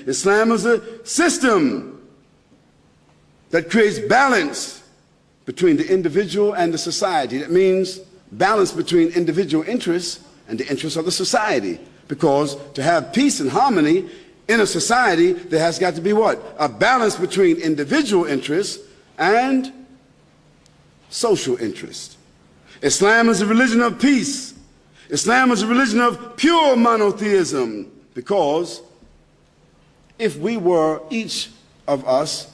Islam is a system that creates balance between the individual and the society. That means balance between individual interests and the interests of the society. Because to have peace and harmony in a society, there has got to be what? A balance between individual interests and social interests. Islam is a religion of peace. Islam is a religion of pure monotheism, because if we were, each of us,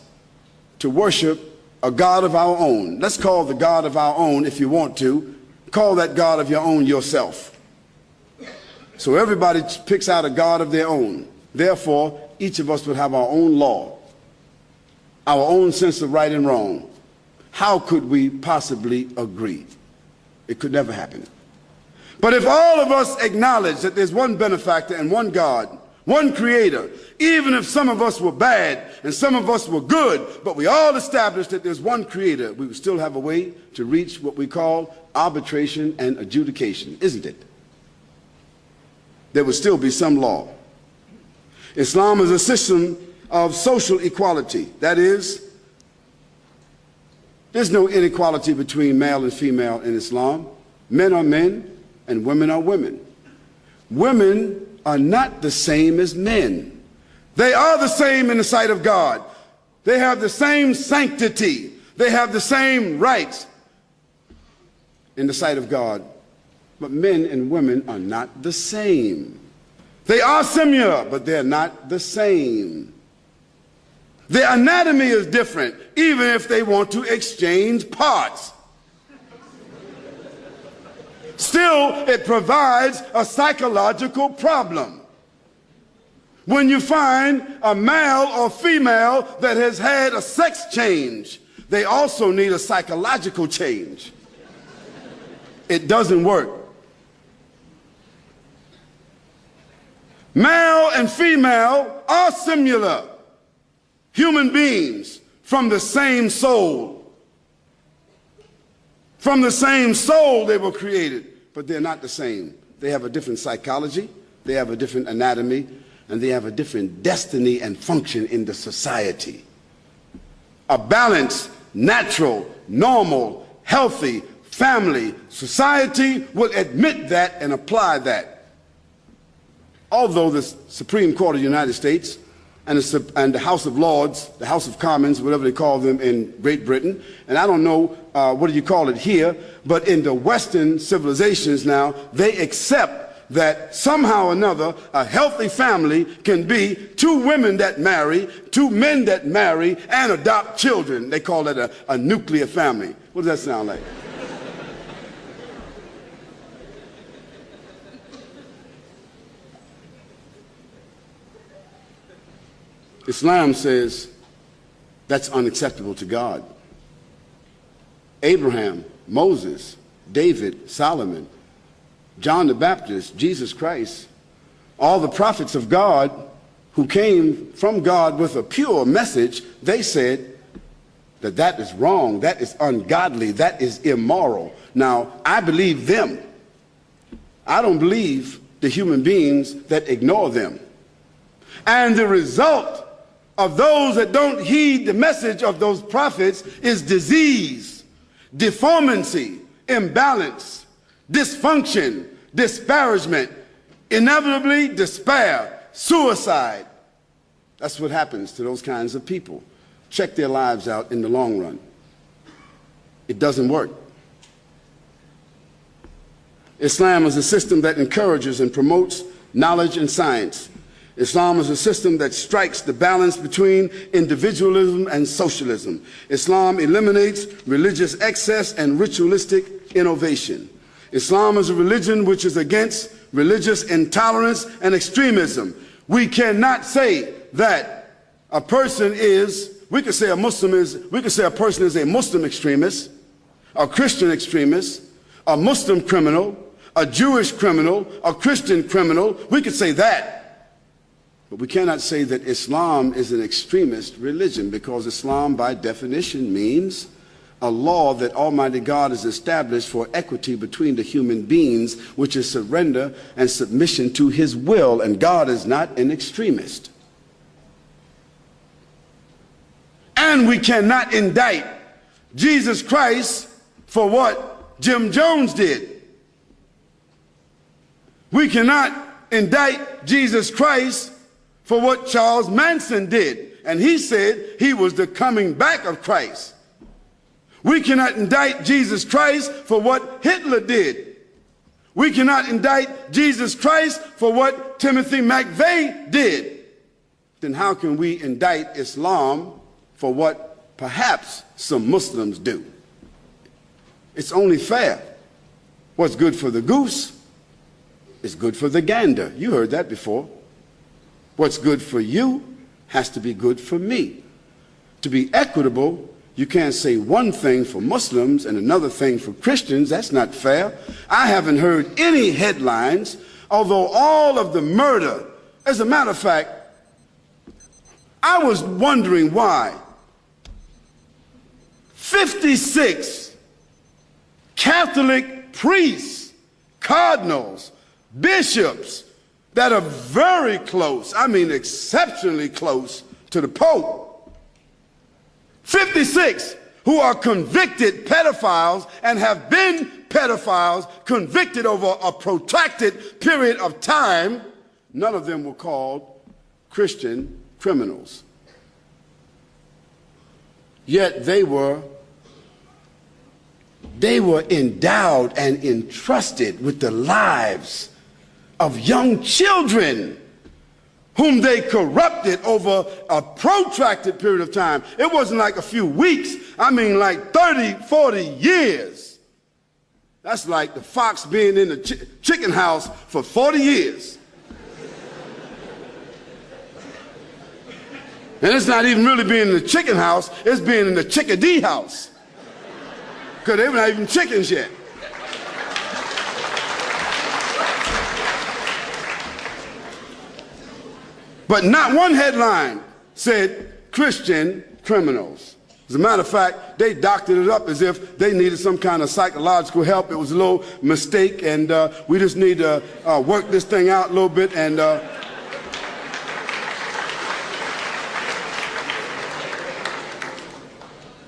to worship a God of our own, let's call the God of our own, if you want to, call that God of your own yourself. So everybody picks out a God of their own. Therefore, each of us would have our own law, our own sense of right and wrong. How could we possibly agree? It could never happen. But if all of us acknowledge that there's one benefactor and one God, one creator, even if some of us were bad and some of us were good, but we all established that there's one creator, we would still have a way to reach what we call arbitration and adjudication, isn't it? There would still be some law. Islam is a system of social equality. That is, there's no inequality between male and female in Islam. Men are men and women are women. Women are not the same as men. They are the same in the sight of God. They have the same sanctity. They have the same rights in the sight of God. But men and women are not the same. They are similar, but they're not the same. Their anatomy is different, even if they want to exchange parts. Still, it provides a psychological problem. When you find a male or female that has had a sex change, they also need a psychological change. It doesn't work. Male and female are similar human beings from the same soul. From the same soul they were created, but they're not the same. They have a different psychology, they have a different anatomy, and they have a different destiny and function in the society. A balanced, natural, normal, healthy family society will admit that and apply that. Although the Supreme Court of the United States and the House of Lords, the House of Commons, whatever they call them in Great Britain, and I don't know what do you call it here, but in the Western civilizations now, they accept that somehow or another a healthy family can be two women that marry, two men that marry, and adopt children. They call it a nuclear family. What does that sound like? Islam says that's unacceptable to God. Abraham, Moses, David, Solomon, John the Baptist, Jesus Christ, all the prophets of God who came from God with a pure message, they said that that is wrong, that is ungodly, that is immoral. Now, I believe them. I don't believe the human beings that ignore them. And the result of those that don't heed the message of those prophets is disease, deformity, imbalance, dysfunction, disparagement, inevitably despair, suicide. That's what happens to those kinds of people. Check their lives out in the long run. It doesn't work. Islam is a system that encourages and promotes knowledge and science. Islam is a system that strikes the balance between individualism and socialism. Islam eliminates religious excess and ritualistic innovation. Islam is a religion which is against religious intolerance and extremism. We cannot say that a person is, we could say a person is a Muslim extremist, a Christian extremist, a Muslim criminal, a Jewish criminal, a Christian criminal. We could say that. But we cannot say that Islam is an extremist religion, because Islam by definition means a law that Almighty God has established for equity between the human beings, which is surrender and submission to His will, and God is not an extremist. And we cannot indict Jesus Christ for what Jim Jones did. We cannot indict Jesus Christ for what Charles Manson did. And he said he was the coming back of Christ. We cannot indict Jesus Christ for what Hitler did. We cannot indict Jesus Christ for what Timothy McVeigh did. Then how can we indict Islam for what perhaps some Muslims do? It's only fair. What's good for the goose is good for the gander. You heard that before. What's good for you has to be good for me. To be equitable, you can't say one thing for Muslims and another thing for Christians. That's not fair. I haven't heard any headlines, although all of the murder, as a matter of fact, I was wondering why 56 Catholic priests, cardinals, bishops that are very close, I mean exceptionally close to the Pope, 56 who are convicted pedophiles and have been pedophiles convicted over a protracted period of time, none of them were called Christian criminals. Yet they were endowed and entrusted with the lives of young children whom they corrupted over a protracted period of time. It wasn't like a few weeks. I mean like 30, 40 years. That's like the fox being in the chicken house for 40 years. And it's not even really being in the chicken house, it's being in the chickadee house. Because they were not even chickens yet. But not one headline said Christian criminals. As a matter of fact, they doctored it up as if they needed some kind of psychological help. It was a little mistake, and we just need to work this thing out a little bit. And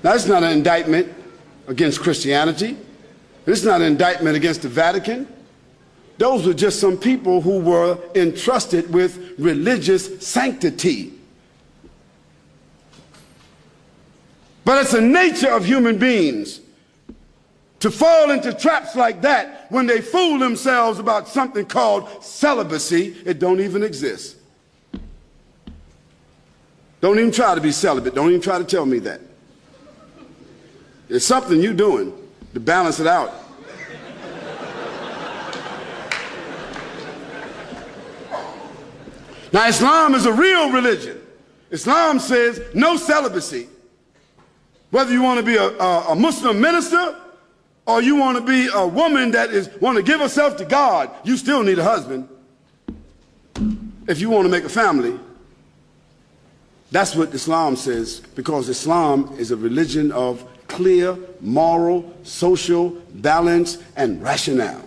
that's not an indictment against Christianity. It's not an indictment against the Vatican. Those were just some people who were entrusted with religious sanctity. But it's the nature of human beings to fall into traps like that when they fool themselves about something called celibacy. It don't even exist. Don't even try to be celibate. Don't even try to tell me that. It's something you're doing to balance it out. Now, Islam is a real religion. Islam says no celibacy. Whether you want to be a Muslim minister or you want to be a woman that want to give herself to God, you still need a husband if you want to make a family. That's what Islam says, because Islam is a religion of clear moral, social balance, and rationale.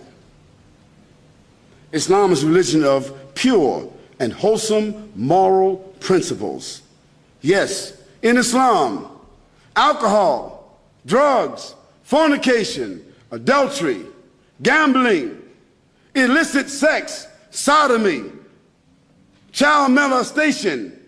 Islam is a religion of pure and wholesome moral principles. Yes, in Islam, alcohol, drugs, fornication, adultery, gambling, illicit sex, sodomy, child molestation,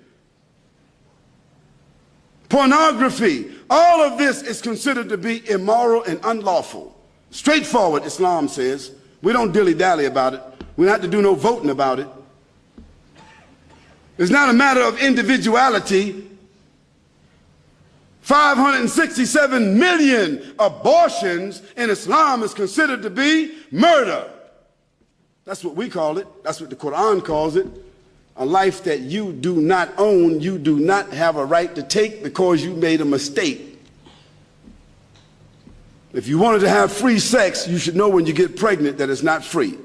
pornography, all of this is considered to be immoral and unlawful. Straightforward, Islam says. We don't dilly-dally about it. We don't have to do no voting about it. It's not a matter of individuality. 567 million abortions in Islam is considered to be murder. That's what we call it. That's what the Quran calls it. A life that you do not own, you do not have a right to take because you made a mistake. If you wanted to have free sex, you should know when you get pregnant that it's not free.